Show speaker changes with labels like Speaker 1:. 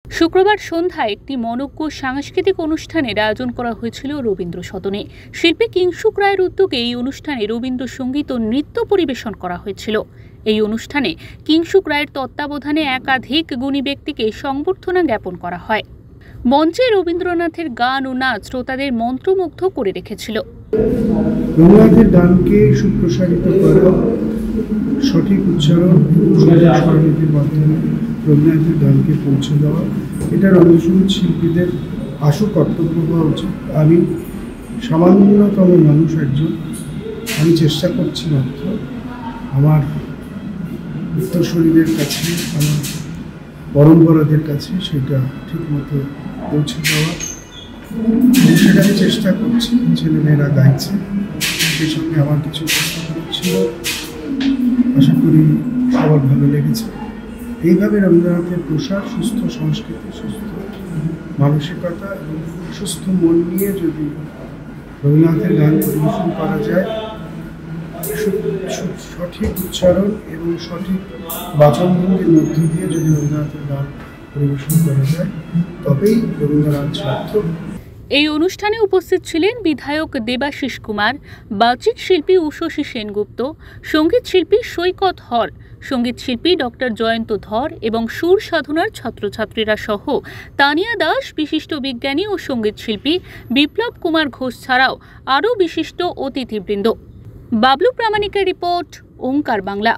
Speaker 1: শুক্রবার সন্ধ্যায় একটি মনোজ্ঞ সাংস্কৃতিক অনুষ্ঠানের আয়োজন করা হয়েছিল রবীন্দ্র সদনে। শিল্পী কিংশুক রায়ের উদ্যোগে এই অনুষ্ঠানে রবীন্দ্রসঙ্গীত ও নৃত্য পরিবেশন করা হয়েছিল। এই অনুষ্ঠানে কিংশুক রায়ের তত্ত্বাবধানে একাধিক গুণী ব্যক্তিকে সংবর্ধনা জ্ঞাপন করা হয়। মঞ্চে রবীন্দ্রনাথের গান ও নাচ শ্রোতাদের মন্ত্রমুগ্ধ করে রেখেছিল।
Speaker 2: রবীন্দ্রনাথের গানকে সুপ্রসারিত করা, সঠিক উচ্চারণ এবং স্বরলিপির মাধ্যমে রবীন্দ্রনাথের গানকে পৌঁছে দেওয়া, এটা রবীন্দ্রসঙ্গীত শিল্পীদের আশু কর্তব্য হওয়া উচিত। আমি সামান্যতম মানুষ একজন, আমি চেষ্টা করছি মাত্র আমার উত্তরসূরিদের কাছে, আমার পরম্পরাদের কাছে সেটা ঠিকমতো পৌঁছে দেওয়া, সেটা আমি চেষ্টা করছি। ছেলেমেয়েরা গাইছে, সেই সঙ্গে আমার কিছু চেষ্টা করছিল, আশা করি সবার ভালো লেগেছে। এইভাবে রবীন্দ্রনাথের প্রসার, সুস্থ সংস্কৃতি, সুস্থ মানসিকতা এবং সুস্থ মন নিয়ে যদি রবীন্দ্রনাথের গান পরিবেশন করা যায়, সঠিক উচ্চারণ এবং সঠিক বাচনভঙ্গির মধ্য দিয়ে যদি রবীন্দ্রনাথের গান পরিবেশন করা যায়, তবেই রবীন্দ্রনাথ সার্থক।
Speaker 1: এই অনুষ্ঠানে উপস্থিত ছিলেন বিধায়ক দেবাশিস কুমার, বাচিক শিল্পী উষসী সেনগুপ্ত, সঙ্গীত শিল্পী সৈকত হর, সঙ্গীত শিল্পী ডক্টর জয়ন্ত ধর এবং সুর সাধনার ছাত্রছাত্রীরা সহ তানিয়া দাস, বিশিষ্ট বিজ্ঞানী ও সঙ্গীত শিল্পী বিপ্লব কুমার ঘোষ ছাড়াও আরও বিশিষ্ট অতিথিবৃন্দ। বাবলু প্রামাণিকের রিপোর্ট, ওঙ্কার বাংলা।